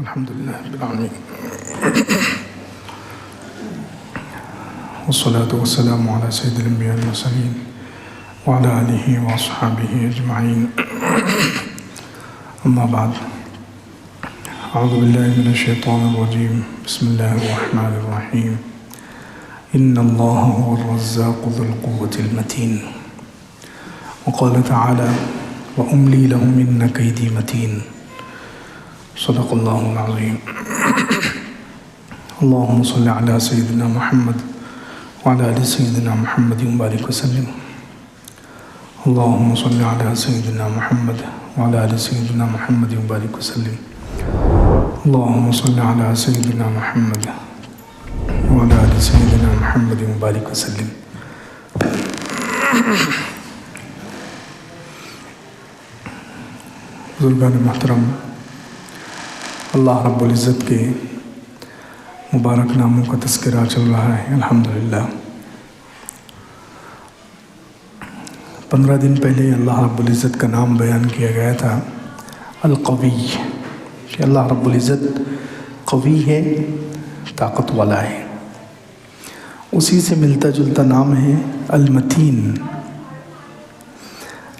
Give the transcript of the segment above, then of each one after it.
الحمدللہ رب العالمین والصلاة والسلام علی سید الانبیاء والمرسلین وعلی آلہ واصحابہ اجمعین اما بعد اعوذ باللہ من الشیطان الرجیم بسم اللہ الرحمن الرحیم ان اللہ هو الرزاق ذو القوة المتین وقال تعالی واملی لهم ان کیدی متین صدق اللہ العظیم اللہم صلی علی سیدنا محمد وعلی آل سیدنا محمد وبارک وسلم اللہم صلی علی سیدنا محمد وعلی آل سیدنا محمد وبارک وسلم اللہم صلی علی سیدنا محمد وعلی آل سیدنا محمد وبارک وسلم بزرگان محترم، اللہ رب العزت کے مبارک ناموں کا تذکرہ چل رہا ہے الحمدللہ۔ 15 دن پہلے اللہ رب العزت کا نام بیان کیا گیا تھا القوی، کہ اللہ رب العزت قوی ہے، طاقت والا ہے۔ اسی سے ملتا جلتا نام ہے المتین۔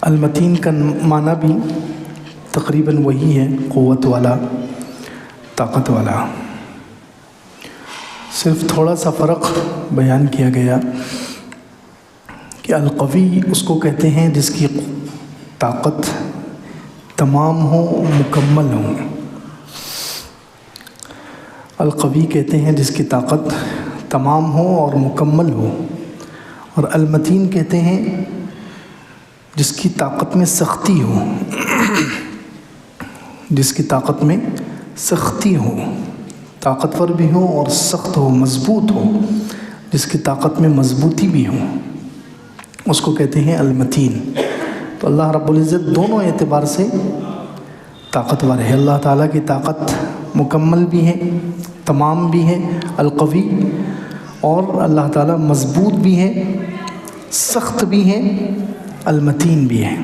المتین کا معنی بھی تقریباً وہی ہے، قوت والا، طاقت والا۔ صرف تھوڑا سا فرق بیان کیا گیا کہ القوی اس کو کہتے ہیں جس کی طاقت تمام ہو، مکمل ہو۔ القوی کہتے ہیں جس کی طاقت تمام ہو اور مکمل ہو، اور المتین کہتے ہیں جس کی طاقت میں سختی ہو، جس کی طاقت میں سختی ہو، طاقتور بھی ہو اور سخت ہو، مضبوط ہو، جس کی طاقت میں مضبوطی بھی ہو، اس کو کہتے ہیں المتین۔ تو اللہ رب العزت دونوں اعتبار سے طاقتور ہے۔ اللہ تعالیٰ کی طاقت مکمل بھی ہے، تمام بھی ہے، القوی، اور اللہ تعالیٰ مضبوط بھی ہے، سخت بھی ہے، المتین بھی ہے۔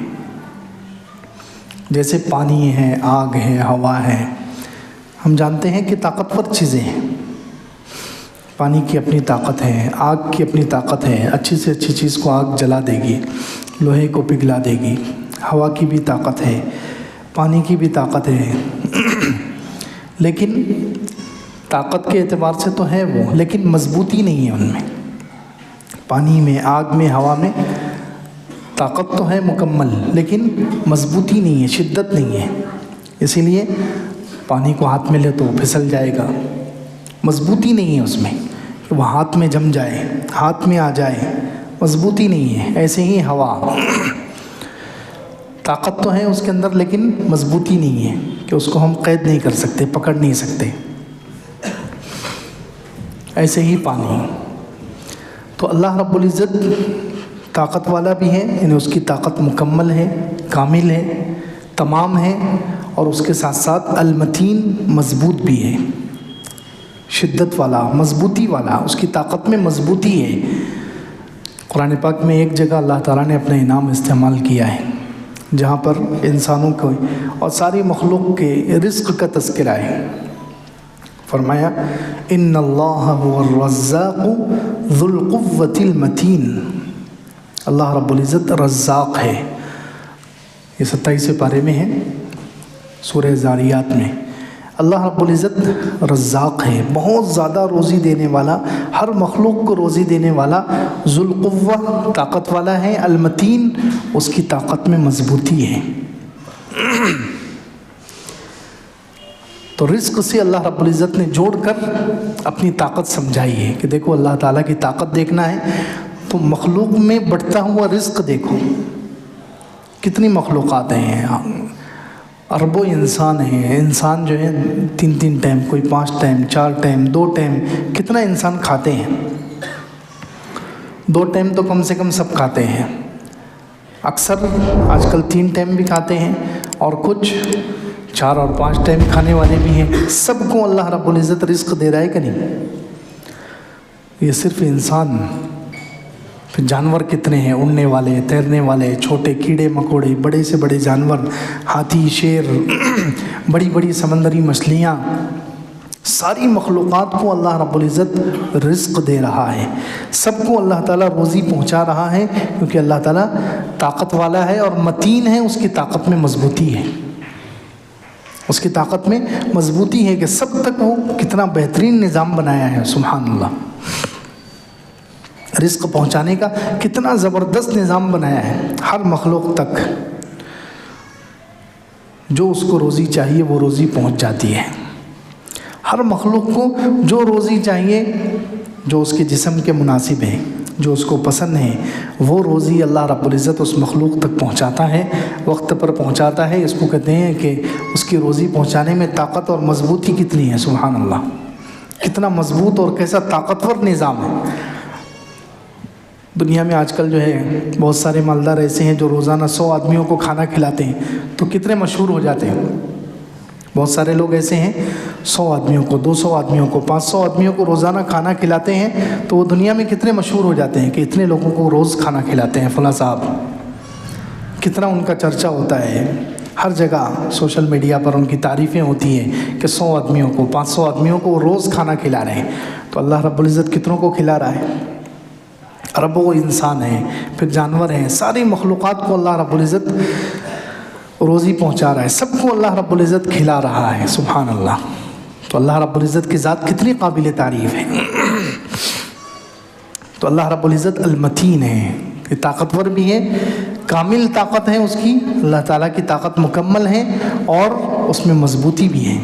جیسے پانی ہے، آگ ہے، ہوا ہے، ہم جانتے ہیں کہ طاقتور چیزیں ہیں۔ پانی کی اپنی طاقت ہے، آگ کی اپنی طاقت ہے، اچھی سے اچھی چیز کو آگ جلا دے گی، لوہے کو پگھلا دے گی۔ ہوا کی بھی طاقت ہے، پانی کی بھی طاقت ہے، لیکن طاقت کے اعتبار سے تو ہے وہ، لیکن مضبوطی نہیں ہے ان میں۔ پانی میں، آگ میں، ہوا میں طاقت تو ہے مکمل، لیکن مضبوطی نہیں ہے، شدت نہیں ہے۔ اسی لیے پانی کو ہاتھ میں لے تو پھسل جائے گا، مضبوطی نہیں ہے اس میں کہ وہ ہاتھ میں جم جائے، ہاتھ میں آ جائے، مضبوطی نہیں ہے۔ ایسے ہی ہوا، طاقت تو ہے اس کے اندر لیکن مضبوطی نہیں ہے کہ اس کو ہم قید نہیں کر سکتے، پکڑ نہیں سکتے۔ ایسے ہی پانی۔ تو اللہ رب العزت طاقت والا بھی ہے، یعنی اس کی طاقت مکمل ہے، کامل ہے، تمام ہے، اور اس کے ساتھ ساتھ المتین، مضبوط بھی ہے، شدت والا، مضبوطی والا، اس کی طاقت میں مضبوطی ہے۔ قرآن پاک میں ایک جگہ اللہ تعالیٰ نے اپنا انعام استعمال کیا ہے جہاں پر انسانوں کو اور ساری مخلوق کے رزق کا تذکرہ ہے۔ فرمایا ان اللہ هو الرزاق ذو القوة المتین۔ اللہ رب العزت رزاق ہے۔ یہ 27 پارے میں ہے، سورہ زاریات میں۔ اللہ رب العزت رزاق ہے، بہت زیادہ روزی دینے والا، ہر مخلوق کو روزی دینے والا، ذو القوہ، طاقت والا ہے، المتین، اس کی طاقت میں مضبوطی ہے۔ تو رزق سے اللہ رب العزت نے جوڑ کر اپنی طاقت سمجھائی ہے کہ دیکھو اللہ تعالیٰ کی طاقت دیکھنا ہے تو مخلوق میں بڑھتا ہوا رزق دیکھو۔ کتنی مخلوقات ہیں، اربوں انسان ہیں، انسان جو ہے 3 ٹائم، کوئی 5 ٹائم، 4 ٹائم، 2 ٹائم، کتنا انسان کھاتے ہیں۔ 2 ٹائم تو کم سے کم سب کھاتے ہیں، اکثر آج کل 3 ٹائم بھی کھاتے ہیں، اور کچھ 4 اور 5 ٹائم کھانے والے بھی ہیں۔ سب کو اللہ رب العزت رزق دے رہا ہے کہ نہیں؟ یہ صرف انسان پھر جانور کتنے ہیں، اڑنے والے، تیرنے والے، چھوٹے کیڑے مکوڑے، بڑے سے بڑے جانور، ہاتھی، شیر، بڑی بڑی سمندری مچھلیاں، ساری مخلوقات کو اللہ رب العزت رزق دے رہا ہے، سب کو اللہ تعالیٰ روزی پہنچا رہا ہے، کیونکہ اللہ تعالیٰ طاقت والا ہے اور متین ہے، اس کی طاقت میں مضبوطی ہے، اس کی طاقت میں مضبوطی ہے کہ سب تک وہ کتنا بہترین نظام بنایا ہے، سبحان اللہ، رزق پہنچانے کا کتنا زبردست نظام بنایا ہے، ہر مخلوق تک جو اس کو روزی چاہیے وہ روزی پہنچ جاتی ہے، ہر مخلوق کو جو روزی چاہیے، جو اس کے جسم کے مناسب ہے، جو اس کو پسند ہے، وہ روزی اللہ رب العزت اس مخلوق تک پہنچاتا ہے، وقت پر پہنچاتا ہے۔ اس کو کہتے ہیں کہ اس کی روزی پہنچانے میں طاقت اور مضبوطی کتنی ہے، سبحان اللہ، کتنا مضبوط اور کیسا طاقتور نظام ہے۔ دنیا میں آج کل جو ہے بہت سارے مالدار ایسے ہیں جو روزانہ 100 آدمیوں کو کھانا کھلاتے ہیں، تو کتنے مشہور ہو جاتے ہیں۔ بہت سارے لوگ ایسے ہیں 100 آدمیوں کو، 200 آدمیوں کو، 500 آدمیوں کو روزانہ کھانا کھلاتے ہیں، تو وہ دنیا میں کتنے مشہور ہو جاتے ہیں کہ اتنے لوگوں کو روز کھانا کھلاتے ہیں فلاں صاحب، کتنا ان کا چرچا ہوتا ہے، ہر جگہ سوشل میڈیا پر ان کی تعریفیں ہوتی ہیں کہ 100 آدمیوں کو، 500 آدمیوں کو وہ روز کھانا کھلا رہے ہیں۔ تو اللہ رب العزت کتنوں کو کھلا رہا ہے؟ اربوں انسان ہیں، پھر جانور ہیں، ساری مخلوقات کو اللہ رب العزت روزی پہنچا رہا ہے، سب کو اللہ رب العزت کھلا رہا ہے، سبحان اللہ۔ تو اللہ رب العزت کی ذات کتنی قابل تعریف ہے۔ تو اللہ رب العزت المتین ہے، یہ طاقتور بھی ہے، کامل طاقت ہے اس کی، اللہ تعالیٰ کی طاقت مکمل ہے اور اس میں مضبوطی بھی ہے۔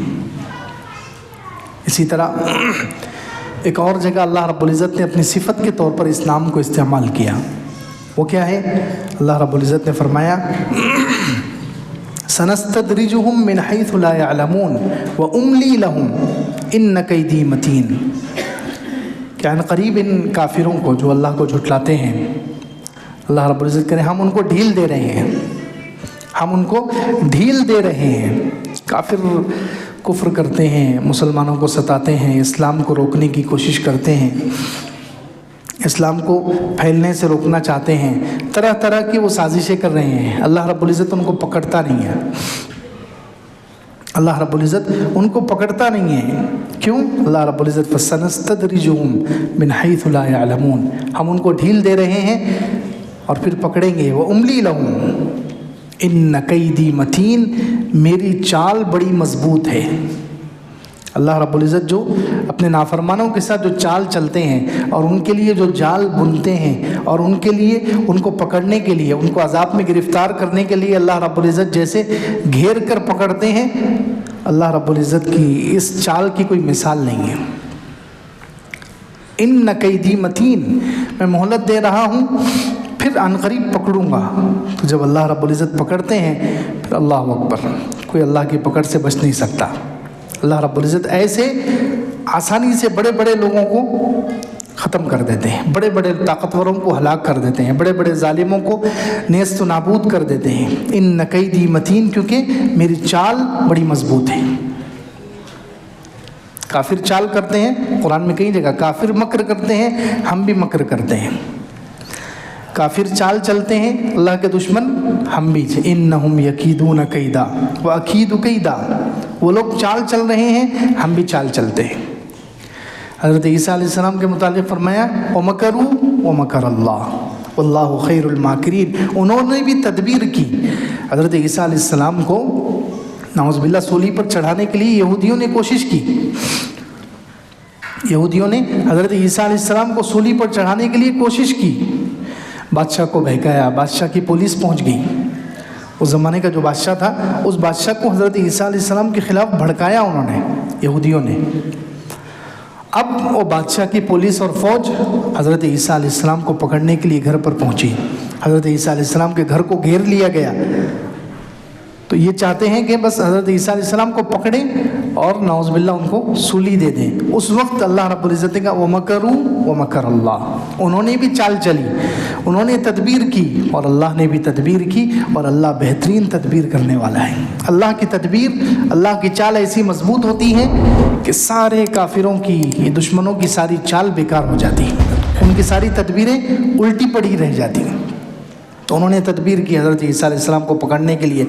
اسی طرح ایک اور جگہ اللہ رب العزت نے اپنی صفت کے طور پر اس نام کو استعمال کیا، وہ کیا ہے؟ اللہ رب العزت نے فرمایا سنستدرجہم من حیث لا یعلمون واملی لہم ان کیدی متین، کہ ان قریب ان کافروں کو جو اللہ کو جھٹلاتے ہیں، اللہ رب العزت کہتے ہیں ہم ان کو ڈھیل دے رہے ہیں، ہم ان کو ڈھیل دے رہے ہیں۔ کافر کفر کرتے ہیں، مسلمانوں کو ستاتے ہیں، اسلام کو روکنے کی کوشش کرتے ہیں، اسلام کو پھیلنے سے روکنا چاہتے ہیں، طرح طرح کی وہ سازشیں کر رہے ہیں، اللہ رب العزت ان کو پکڑتا نہیں ہے، اللہ رب العزت ان کو پکڑتا نہیں ہے۔ کیوں؟ اللہ رب العزت فَسَنَسْتَدْرِجُهُم مِّنْ حَيْثُ لَا يَعْلَمُونَ، ہم ان کو ڈھیل دے رہے ہیں اور پھر پکڑیں گے۔ وَأُمْلِي لَهُمْ إِنَّ كَيْدِي مَتِينٌ، میری چال بڑی مضبوط ہے۔ اللہ رب العزت جو اپنے نافرمانوں کے ساتھ جو چال چلتے ہیں اور ان کے لیے جو جال بنتے ہیں اور ان کے لیے ان کو پکڑنے کے لیے، ان کو عذاب میں گرفتار کرنے کے لیے اللہ رب العزت جیسے گھیر کر پکڑتے ہیں، اللہ رب العزت کی اس چال کی کوئی مثال نہیں ہے۔ ان کیدی متین، میں مہلت دے رہا ہوں پھر عنقریب پکڑوں گا۔ تو جب اللہ رب العزت پکڑتے ہیں پھر اللہ اکبر، کوئی اللہ کی پکڑ سے بچ نہیں سکتا۔ اللہ رب العزت ایسے آسانی سے بڑے بڑے لوگوں کو ختم کر دیتے ہیں، بڑے بڑے طاقتوروں کو ہلاک کر دیتے ہیں، بڑے بڑے ظالموں کو نیست و نابود کر دیتے ہیں۔ ان کیدی متین، کیونکہ میری چال بڑی مضبوط ہے۔ کافر چال کرتے ہیں، قرآن میں کئی جگہ کافر مکر کرتے ہیں، ہم بھی مکر کرتے ہیں۔ کافر چال چلتے ہیں اللہ کے دشمن، ہم بھی، انہم یکیدون کیدا واکید کیدا، وہ لوگ چال چل رہے ہیں، ہم بھی چال چلتے ہیں۔ حضرت عیسیٰ علیہ السلام کے متعلق فرمایا وَمَكَرُوا وَمَكَرَ اللَّهُ وَاللَّهُ خَيْرُ الْمَاكِرِينَ، انہوں نے بھی تدبیر کی۔ حضرت عیسیٰ علیہ السلام کو نعوذ باللہ سولی پر چڑھانے کے لیے یہودیوں نے کوشش کی، یہودیوں نے حضرت عیسیٰ علیہ السلام کو سولی پر چڑھانے کے لیے کوشش کی، بادشاہ کو بہکایا، بادشاہ کی پولیس پہنچ گئی، اس زمانے کا جو بادشاہ تھا اس بادشاہ کو حضرت عیسیٰ علیہ السلام کے خلاف بھڑکایا انہوں نے، یہودیوں نے۔ اب وہ بادشاہ کی پولیس اور فوج حضرت عیسیٰ علیہ السلام کو پکڑنے کے لیے گھر پر پہنچی، حضرت عیسیٰ علیہ السلام کے گھر کو گھیر لیا گیا۔ تو یہ چاہتے ہیں کہ بس حضرت عیسیٰ علیہ السلام کو پکڑیں اور نعوذ باللہ ان کو سولی دے دیں۔ اس وقت اللہ رب العزت کا وَمَكَرُوا وَمَكَرَ اللَّهُ، انہوں نے بھی چال چلی، انہوں نے تدبیر کی اور اللہ نے بھی تدبیر کی، اور اللہ بہترین تدبیر کرنے والا ہے۔ اللہ کی تدبیر، اللہ کی چال ایسی مضبوط ہوتی ہے کہ سارے کافروں کی، دشمنوں کی ساری چال بیکار ہو جاتی ہے۔ ان کی ساری تدبیریں الٹی پڑی رہ جاتی ہیں۔ تو انہوں نے تدبیر کی، حضرت عیسیٰ علیہ السلام کو پکڑنے کے لیے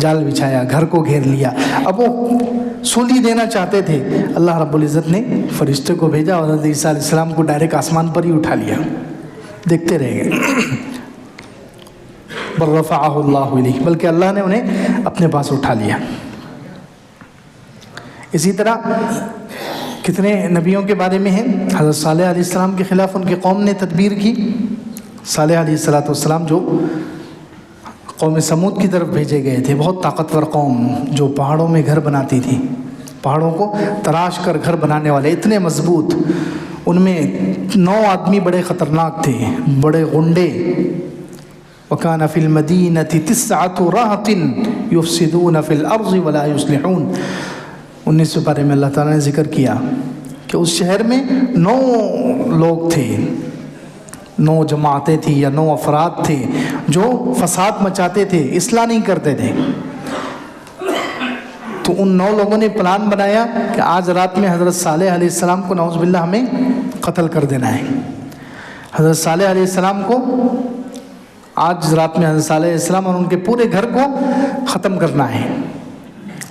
جال بچھایا، گھر کو گھیر لیا۔ اب وہ سولی دینا چاہتے تھے، اللہ رب العزت نے فرشتے کو بھیجا اور حضرت عیسیٰ علیہ السلام کو ڈائریکٹ آسمان پر ہی اٹھا لیا، دیکھتے رہ گئے۔ بل رفعہ اللہ الیہ، بلکہ اللہ نے انہیں اپنے پاس اٹھا لیا۔ اسی طرح کتنے نبیوں کے بارے میں ہیں، حضرت صالح علیہ السلام کے خلاف ان کی قوم نے تدبیر کی۔ صالح علیہ السلام جو قوم سمود کی طرف بھیجے گئے تھے، بہت طاقتور قوم جو پہاڑوں میں گھر بناتی تھی، پہاڑوں کو تراش کر گھر بنانے والے، اتنے مضبوط۔ ان میں 9 آدمی بڑے خطرناک تھے، بڑے غنڈے۔ وَكَانَ فِي الْمَدِينَةِ 9 رَهْطٍ يُفْسِدُونَ فِي الْأَرْضِ وَلَا يُصْلِحُونَ۔ 19 پارے میں اللہ تعالیٰ نے ذکر کیا کہ اس شہر میں 9 لوگ تھے، 9 جماعتیں تھیں یا 9 افراد تھے جو فساد مچاتے تھے، اصلاح نہیں کرتے تھے۔ تو ان 9 لوگوں نے پلان بنایا کہ آج رات میں حضرت صالح علیہ السلام کو نعوذ باللہ ہمیں قتل کر دینا ہے۔ حضرت صالح علیہ السلام کو آج رات میں حضرت صالح علیہ السلام اور ان کے پورے گھر کو ختم کرنا ہے۔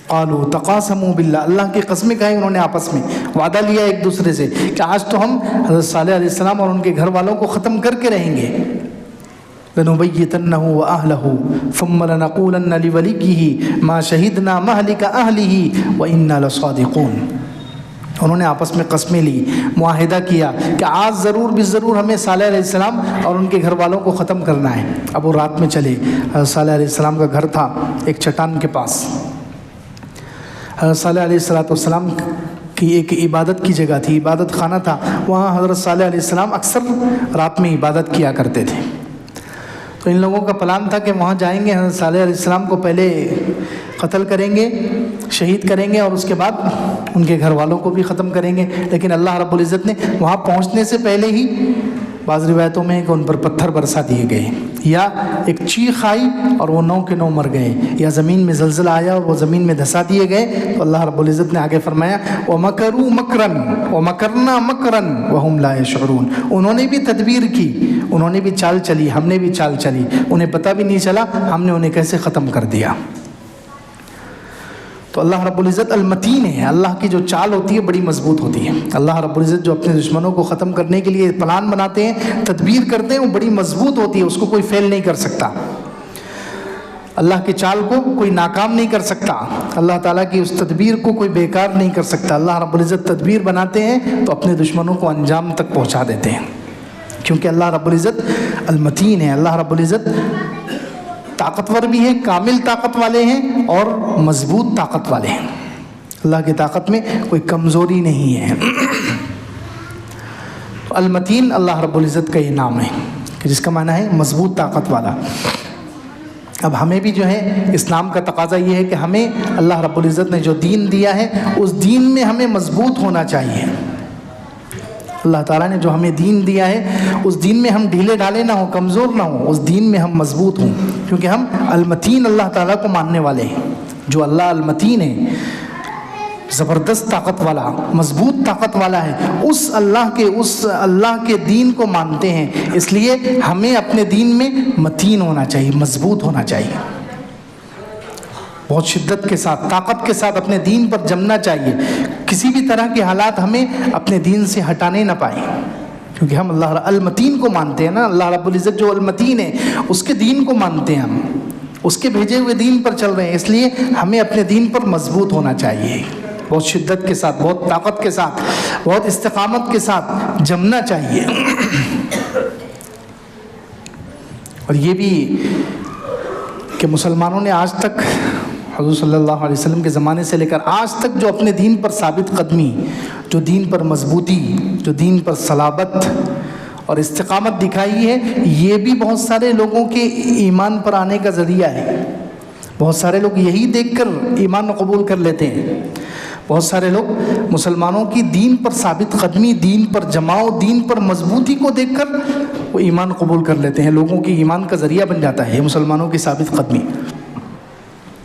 قالوا تقاسموا باللہ، اللہ کی قسمیں کھائیں انہوں نے، آپس میں وعدہ لیا ایک دوسرے سے کہ آج تو ہم حضرت صالح علیہ السلام اور ان کے گھر والوں کو ختم کر کے رہیں گے۔ لنبیتنہ وأہلہ ثم لنقولن لولیہ ما شہدنا مہلک اہلہ وإنا لصادقون۔ انہوں نے آپس میں قسمیں لی، معاہدہ کیا کہ آج ضرور بالضرور ہمیں صالح علیہ السلام اور ان کے گھر والوں کو ختم کرنا ہے۔ اب وہ رات میں چلے، حضرت صالح علیہ السلام کا گھر تھا ایک چٹان کے پاس۔ حضرت صالح علیہ السلام کی ایک عبادت کی جگہ تھی، عبادت خانہ تھا، وہاں حضرت صالح علیہ السلام اکثر رات میں عبادت کیا کرتے تھے۔ تو ان لوگوں کا پلان تھا کہ وہاں جائیں گے، حضرت صالح علیہ السلام کو پہلے قتل کریں گے، شہید کریں گے، اور اس کے بعد ان کے گھر والوں کو بھی ختم کریں گے۔ لیکن اللہ رب العزت نے وہاں پہنچنے سے پہلے ہی، بعض روایتوں میں کہ ان پر پتھر برسا دیے گئے، یا ایک چیخ آئی اور وہ 9 کے 9 مر گئے، یا زمین میں زلزلہ آیا اور وہ زمین میں دھسا دیے گئے۔ تو اللہ رب العزت نے آگے فرمایا وَمَكَرُوا مَكْرًا وَمَكَرْنَا مَكْرًا وَهُمْ لَا يَشْعُرُونَ۔ انہوں نے بھی تدبیر کی، انہوں نے بھی چال چلی، ہم نے بھی چال چلی، انہیں پتہ بھی نہیں چلا ہم نے انہیں کیسے ختم کر دیا۔ تو اللہ رب العزت المتین ہے، اللہ کی جو چال ہوتی ہے بڑی مضبوط ہوتی ہے۔ اللہ رب العزت جو اپنے دشمنوں کو ختم کرنے کے لیے پلان بناتے ہیں، تدبیر کرتے ہیں، وہ بڑی مضبوط ہوتی ہے، اس کو کوئی فیل نہیں کر سکتا۔ اللہ کی چال کو کوئی ناکام نہیں کر سکتا، اللہ تعالیٰ کی اس تدبیر کو کوئی بیکار نہیں کر سکتا۔ اللہ رب العزت تدبیر بناتے ہیں تو اپنے دشمنوں کو انجام تک پہنچا دیتے ہیں، کیونکہ اللہ رب العزت المتین ہے۔ اللہ رب العزت طاقتور بھی ہیں، کامل طاقت والے ہیں اور مضبوط طاقت والے ہیں۔ اللہ کی طاقت میں کوئی کمزوری نہیں ہے۔ المتین اللہ رب العزت کا یہ نام ہے کہ جس کا معنی ہے مضبوط طاقت والا۔ اب ہمیں بھی جو ہے اسلام کا تقاضا یہ ہے کہ ہمیں اللہ رب العزت نے جو دین دیا ہے اس دین میں ہمیں مضبوط ہونا چاہیے۔ اللہ تعالیٰ نے جو ہمیں دین دیا ہے اس دین میں ہم ڈھیلے ڈھالے نہ ہوں، کمزور نہ ہوں، اس دین میں ہم مضبوط ہوں، کیونکہ ہم المتین اللہ تعالیٰ کو ماننے والے ہیں۔ جو اللہ المتین ہے، زبردست طاقت والا، مضبوط طاقت والا ہے، اس اللہ کے دین کو مانتے ہیں، اس لیے ہمیں اپنے دین میں متین ہونا چاہیے، مضبوط ہونا چاہیے، بہت شدت کے ساتھ، طاقت کے ساتھ اپنے دین پر جمنا چاہیے۔ کسی بھی طرح کے حالات ہمیں اپنے دین سے ہٹانے نہ پائیں، کیونکہ ہم اللہ المتین کو مانتے ہیں نا۔ اللہ رب العزت جو المتین ہے اس کے دین کو مانتے ہیں، ہم اس کے بھیجے ہوئے دین پر چل رہے ہیں، اس لیے ہمیں اپنے دین پر مضبوط ہونا چاہیے، بہت شدت کے ساتھ، بہت طاقت کے ساتھ، بہت استقامت کے ساتھ جمنا چاہیے۔ اور یہ بھی کہ مسلمانوں نے آج تک حضور صلی اللہ علیہ وسلم کے زمانے سے لے کر آج تک جو اپنے دین پر ثابت قدمی، جو دین پر مضبوطی، جو دین پر صلابت اور استقامت دکھائی ہے، یہ بھی بہت سارے لوگوں کے ایمان پر آنے کا ذریعہ ہے۔ بہت سارے لوگ یہی دیکھ کر ایمان قبول کر لیتے ہیں۔ بہت سارے لوگ مسلمانوں کی دین پر ثابت قدمی، دین پر جماؤ، دین پر مضبوطی کو دیکھ کر وہ ایمان قبول کر لیتے ہیں، لوگوں کی ایمان کا ذریعہ بن جاتا ہے مسلمانوں کی ثابت قدمی۔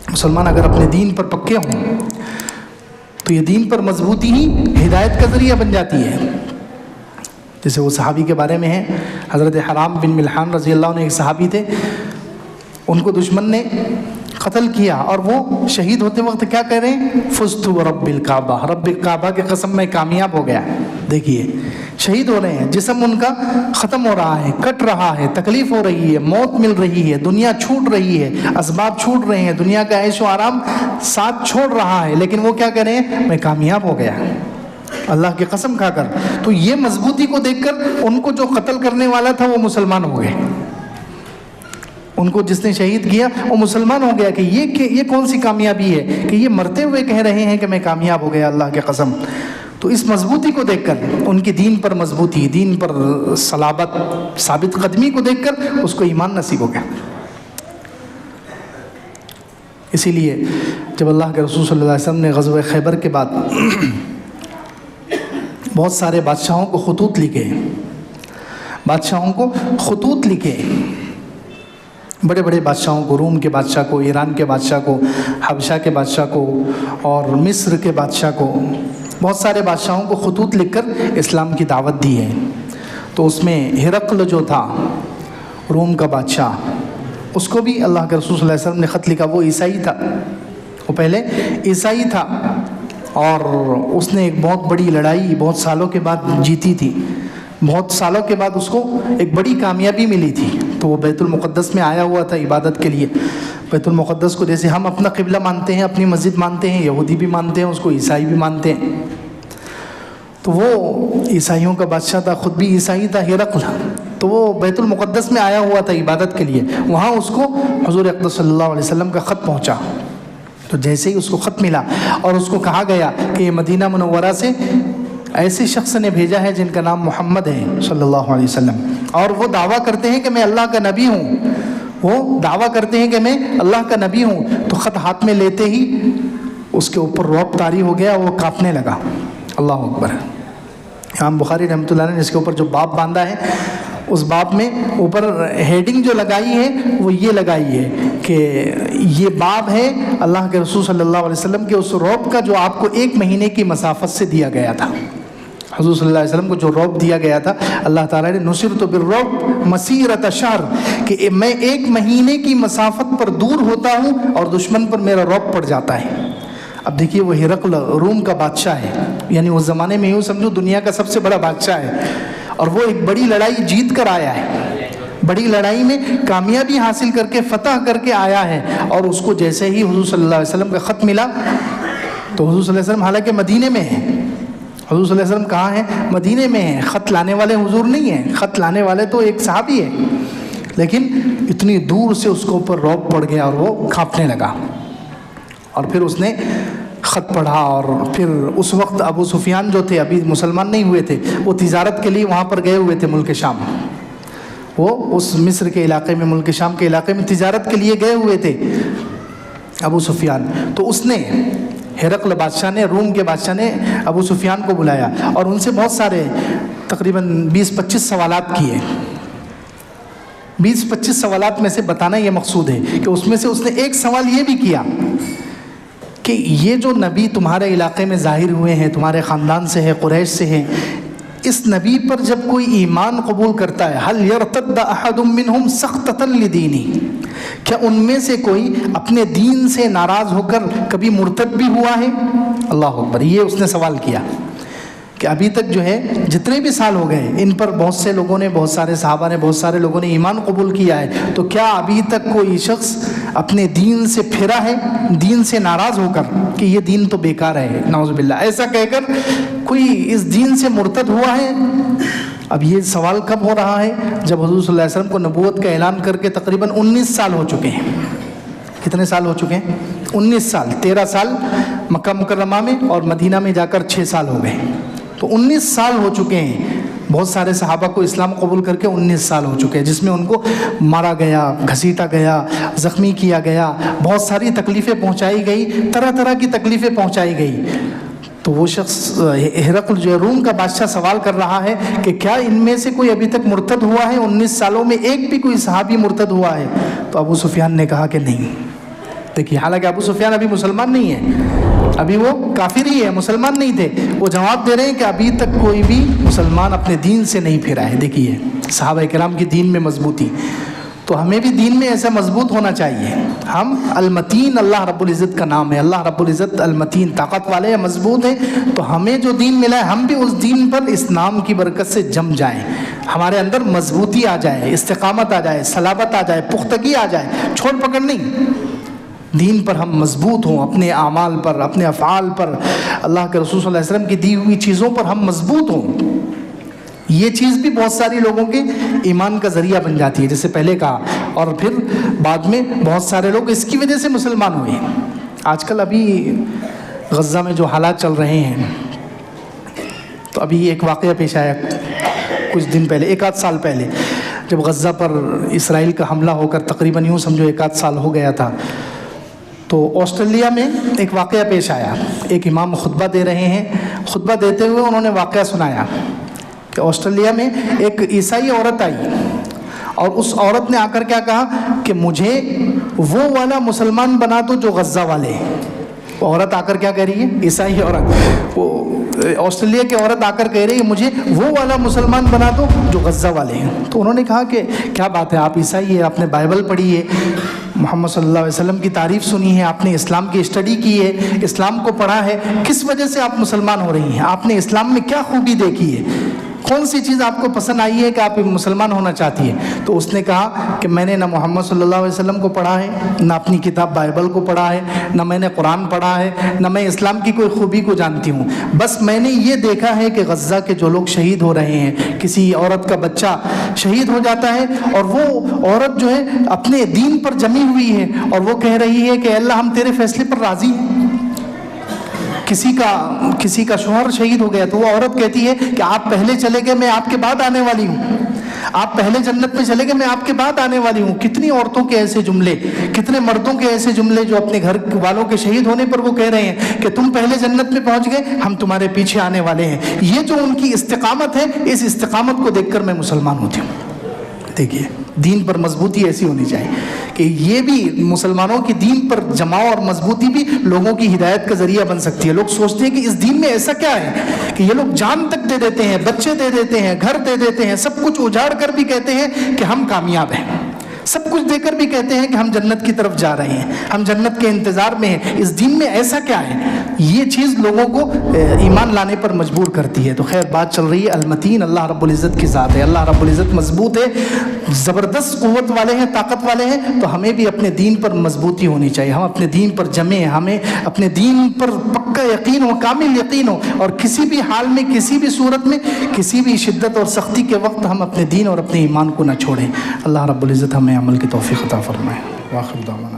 مسلمان اگر اپنے دین پر پکے ہوں تو یہ دین پر مضبوطی ہی ہدایت کا ذریعہ بن جاتی ہے۔ جیسے وہ صحابی کے بارے میں ہے، حضرت حرام بن ملحان رضی اللہ عنہ ایک صحابی تھے، ان کو دشمن نے قتل کیا اور وہ شہید ہوتے وقت کیا کہہ رہے ہیں؟ فزت ورب الکعبہ، رب کعبہ کی قسم میں کامیاب ہو گیا۔ دیکھیے شہید ہو رہے ہیں، جسم ان کا ختم ہو رہا ہے، کٹ رہا ہے، تکلیف ہو رہی ہے، موت مل رہی ہے، دنیا چھوٹ رہی ہے، اسباب چھوٹ رہے ہیں، دنیا کا عیش و آرام ساتھ چھوڑ رہا ہے، لیکن وہ کیا کہہ رہے ہیں؟ میں کامیاب ہو گیا اللہ کی قسم کھا کر۔ تو یہ مضبوطی کو دیکھ کر ان کو جو قتل کرنے والا تھا وہ مسلمان ہو گئے، ان کو جس نے شہید کیا وہ مسلمان ہو گیا کہ یہ کون سی کامیابی ہے کہ یہ مرتے ہوئے کہہ رہے ہیں کہ میں کامیاب ہو گیا اللہ کی قسم۔ تو اس مضبوطی کو دیکھ کر، ان کی دین پر مضبوطی، دین پر صلابت، ثابت قدمی کو دیکھ کر اس کو ایمان نصیب ہو گیا۔ اسی لیے جب اللہ کے رسول صلی اللہ علیہ وسلم نے غزوہ خیبر کے بعد بہت سارے بادشاہوں کو خطوط لکھے، بڑے بڑے بادشاہوں کو، روم کے بادشاہ کو، ایران کے بادشاہ کو، حبشہ کے بادشاہ کو اور مصر کے بادشاہ کو، بہت سارے بادشاہوں کو خطوط لکھ کر اسلام کی دعوت دی ہے۔ تو اس میں ہرقل جو تھا روم کا بادشاہ، اس کو بھی اللہ کے رسول صلی اللہ علیہ وسلم نے خط لکھا۔ وہ عیسائی تھا، وہ پہلے عیسائی تھا اور اس نے ایک بہت بڑی لڑائی بہت سالوں کے بعد جیتی تھی، بہت سالوں کے بعد اس کو ایک بڑی کامیابی ملی تھی۔ تو وہ بیت المقدس میں آیا ہوا تھا عبادت کے لیے۔ بیت المقدس کو جیسے ہم اپنا قبلہ مانتے ہیں، اپنی مسجد مانتے ہیں، یہودی بھی مانتے ہیں اس کو، عیسائی بھی مانتے ہیں۔ تو وہ عیسائیوں کا بادشاہ تھا، خود بھی عیسائی تھا ہرقل، تو وہ بیت المقدس میں آیا ہوا تھا عبادت کے لیے۔ وہاں اس کو حضور اقدس صلی اللہ علیہ وسلم کا خط پہنچا۔ تو جیسے ہی اس کو خط ملا اور اس کو کہا گیا کہ یہ مدینہ منورہ سے ایسے شخص نے بھیجا ہے جن کا نام محمد ہے صلی اللہ علیہ وسلم، اور وہ دعویٰ کرتے ہیں کہ میں اللہ کا نبی ہوں، وہ دعویٰ کرتے ہیں کہ میں اللہ کا نبی ہوں۔ تو خط ہاتھ میں لیتے ہی اس کے اوپر رعب طاری ہو گیا، وہ کانپنے لگا۔ اللہ اکبر۔ امام بخاری رحمۃ اللہ علیہ نے اس کے اوپر جو باب باندھا ہے، اس باب میں اوپر ہیڈنگ جو لگائی ہے وہ یہ لگائی ہے کہ یہ باب ہے اللہ کے رسول صلی اللہ علیہ وسلم کے اس رعب کا جو آپ کو 1 مہینے کی مسافت سے دیا گیا تھا۔ حضور صلی اللہ علیہ وسلم کو جو رعب دیا گیا تھا، اللہ تعالیٰ نے نصرت بالرعب مسیرۃ شہر، کہ میں 1 مہینے کی مسافت پر دور ہوتا ہوں اور دشمن پر میرا رعب پڑ جاتا ہے۔ اب دیکھیے وہ ہرقل روم کا بادشاہ ہے، یعنی اس زمانے میں یوں سمجھو دنیا کا سب سے بڑا بادشاہ ہے، اور وہ ایک بڑی لڑائی جیت کر آیا ہے، بڑی لڑائی میں کامیابی حاصل کر کے فتح کر کے آیا ہے۔ اور اس کو جیسے ہی حضور صلی اللہ علیہ وسلم کا خط ملا، تو حضور صلی اللہ علیہ وسلم حالانکہ مدینے میں ہے، حضور صلی اللہ علیہ وسلم کہاں ہیں؟ مدینے میں ہیں، خط لانے والے حضور نہیں ہیں، خط لانے والے تو ایک صحابی ہے، لیکن اتنی دور سے اس کو اوپر رعب پڑ گیا اور وہ کانپنے لگا۔ اور پھر اس نے خط پڑھا، اور پھر اس وقت ابو سفیان جو تھے، ابھی مسلمان نہیں ہوئے تھے، وہ تجارت کے لیے وہاں پر گئے ہوئے تھے ملک شام، وہ اس مصر کے علاقے میں، ملک شام کے علاقے میں تجارت کے لیے گئے ہوئے تھے ابو سفیان۔ تو اس نے ہرقل بادشاہ نے، روم کے بادشاہ نے ابو سفیان کو بلایا اور ان سے بہت سارے تقریباً 20-25 سوالات کیے۔ 20-25 سوالات میں سے بتانا یہ مقصود ہے کہ اس میں سے اس نے ایک سوال یہ بھی کیا کہ یہ جو نبی تمہارے علاقے میں ظاہر ہوئے ہیں، تمہارے خاندان سے ہے، قریش سے ہیں، اس نبی پر جب کوئی ایمان قبول کرتا ہے، هل يرتد احد منهم سخطة لدینه، کیا ان میں سے کوئی اپنے دین سے ناراض ہو کر کبھی مرتد بھی ہوا ہے؟ اللہ اکبر۔ یہ اس نے سوال کیا کہ ابھی تک جو ہے جتنے بھی سال ہو گئے، ان پر بہت سے لوگوں نے، بہت سارے صحابہ نے، بہت سارے لوگوں نے ایمان قبول کیا ہے، تو کیا ابھی تک کوئی شخص اپنے دین سے پھرا ہے، دین سے ناراض ہو کر کہ یہ دین تو بیکار ہے، نعوذ باللہ، ایسا کہہ کر کوئی اس دین سے مرتد ہوا ہے؟ اب یہ سوال کب ہو رہا ہے؟ جب حضور صلی اللہ علیہ وسلم کو نبوت کا اعلان کر کے تقریباً 19 سال ہو چکے ہیں۔ کتنے سال ہو چکے ہیں؟ 19 سال۔ 13 سال مکہ مکرمہ میں اور مدینہ میں جا کر 6 سال ہو گئے، تو 19 سال ہو چکے ہیں۔ بہت سارے صحابہ کو اسلام قبول کر کے 19 سال ہو چکے ہیں، جس میں ان کو مارا گیا، گھسیٹا گیا، زخمی کیا گیا، بہت ساری تکلیفیں پہنچائی گئی، طرح طرح کی تکلیفیں پہنچائی گئی۔ تو وہ شخص ہرقل جو روم کا بادشاہ سوال کر رہا ہے کہ کیا ان میں سے کوئی ابھی تک مرتد ہوا ہے؟ 19 سالوں میں ایک بھی کوئی صحابی مرتد ہوا ہے؟ تو ابو سفیان نے کہا کہ نہیں۔ دیکھیے حالانکہ ابو سفیان ابھی مسلمان نہیں ہے، ابھی وہ کافر ہی ہے، مسلمان نہیں تھے. وہ جواب دے رہے ہیں کہ ابھی تک کوئی بھی مسلمان اپنے دین سے نہیں پھرا ہے. دیکھیے صحابہ کرام کی دین میں مضبوطی. تو ہمیں بھی دین میں ایسا مضبوط ہونا چاہیے. ہم المتین، اللہ رب العزت کا نام ہے، اللہ رب العزت المتین، طاقت والے ہیں، مضبوط ہیں. تو ہمیں جو دین ملا ہے ہم بھی اس دین پر اس نام کی برکت سے جم جائیں، ہمارے اندر مضبوطی آ جائے، استقامت آ جائے، صلابت آ جائے، پختگی آ جائے. چھوڑ پکڑ نہیں، دین پر ہم مضبوط ہوں، اپنے اعمال پر، اپنے افعال پر، اللہ کے رسول صلی اللہ علیہ وسلم کی دی ہوئی چیزوں پر ہم مضبوط ہوں. یہ چیز بھی بہت ساری لوگوں کے ایمان کا ذریعہ بن جاتی ہے، جیسے پہلے کہا، اور پھر بعد میں بہت سارے لوگ اس کی وجہ سے مسلمان ہوئے. آج کل ابھی غزہ میں جو حالات چل رہے ہیں، تو ابھی ایک واقعہ پیش آیا کچھ دن پہلے، 1 آدھ سال پہلے، جب غزہ پر اسرائیل کا حملہ ہو کر تقریباً یوں سمجھو 1 آدھ سال ہو گیا تھا. تو آسٹریلیا میں ایک واقعہ پیش آیا. ایک امام خطبہ دے رہے ہیں، خطبہ دیتے ہوئے انہوں نے واقعہ سنایا کہ آسٹریلیا میں ایک عیسائی عورت آئی، اور اس عورت نے آ کر کیا کہا کہ مجھے وہ والا مسلمان بنا دو جو غزہ والے ہیں. وہ عورت آ کر کیا کہہ رہی ہے؟ عیسائی عورت، وہ آسٹریلیا کی عورت آ کر کہہ رہی ہے مجھے وہ والا مسلمان بنا دو جو غزہ والے ہیں. تو انہوں نے کہا کہ کیا بات ہے، آپ عیسائی ہیں، آپ نے بائبل پڑھی ہے، محمد صلی اللہ علیہ وسلم کی تعریف سنی ہے، آپ نے اسلام کی اسٹڈی کی ہے، اسلام کو پڑھا ہے، کس وجہ سے آپ مسلمان ہو رہی ہیں؟ آپ نے اسلام میں کیا خوبی دیکھی ہے؟ کون سی چیز آپ کو پسند آئی ہے کہ آپ مسلمان ہونا چاہتی ہیں؟ تو اس نے کہا کہ میں نے نہ محمد صلی اللہ علیہ وسلم کو پڑھا ہے، نہ اپنی کتاب بائبل کو پڑھا ہے، نہ میں نے قرآن پڑھا ہے، نہ میں اسلام کی کوئی خوبی کو جانتی ہوں. بس میں نے یہ دیکھا ہے کہ غزہ کے جو لوگ شہید ہو رہے ہیں، کسی عورت کا بچہ شہید ہو جاتا ہے، اور وہ عورت جو ہے اپنے دین پر جمی ہوئی ہے، اور وہ کہہ رہی ہے کہ اللہ ہم تیرے فیصلے پر راضی ہیں. کسی کا شوہر شہید ہو گیا تو وہ عورت کہتی ہے کہ آپ پہلے چلے گئے، میں آپ کے بعد آنے والی ہوں، آپ پہلے جنت میں چلے گئے، میں آپ کے بعد آنے والی ہوں. کتنی عورتوں کے ایسے جملے، کتنے مردوں کے ایسے جملے جو اپنے گھر والوں کے شہید ہونے پر وہ کہہ رہے ہیں کہ تم پہلے جنت میں پہنچ گئے، ہم تمہارے پیچھے آنے والے ہیں. یہ جو ان کی استقامت ہے، اس استقامت کو دیکھ کر میں مسلمان ہوتی ہوں. دیکھیے دین پر مضبوطی ایسی ہونی چاہیے کہ یہ بھی مسلمانوں کی دین پر جماؤ اور مضبوطی بھی لوگوں کی ہدایت کا ذریعہ بن سکتی ہے. لوگ سوچتے ہیں کہ اس دین میں ایسا کیا ہے کہ یہ لوگ جان تک دے دیتے ہیں، بچے دے دیتے ہیں، گھر دے دیتے ہیں، سب کچھ اجاڑ کر بھی کہتے ہیں کہ ہم کامیاب ہیں، سب کچھ دے کر بھی کہتے ہیں کہ ہم جنت کی طرف جا رہے ہیں، ہم جنت کے انتظار میں ہیں. اس دین میں ایسا کیا ہے؟ یہ چیز لوگوں کو ایمان لانے پر مجبور کرتی ہے. تو خیر بات چل رہی ہے المتین، اللہ رب العزت کی ذات ہے، اللہ رب العزت مضبوط ہے، زبردست قوت والے ہیں، طاقت والے ہیں. تو ہمیں بھی اپنے دین پر مضبوطی ہونی چاہیے، ہم اپنے دین پر جمیں، ہمیں اپنے دین پر پکا یقین ہو، کامل یقین ہو، اور کسی بھی حال میں، کسی بھی صورت میں، کسی بھی شدت اور سختی کے وقت ہم اپنے دین اور اپنے ایمان کو نہ چھوڑیں. اللہ رب العزت ہمیں عمل کی توفیق عطا فرمائے. واخر دعوانا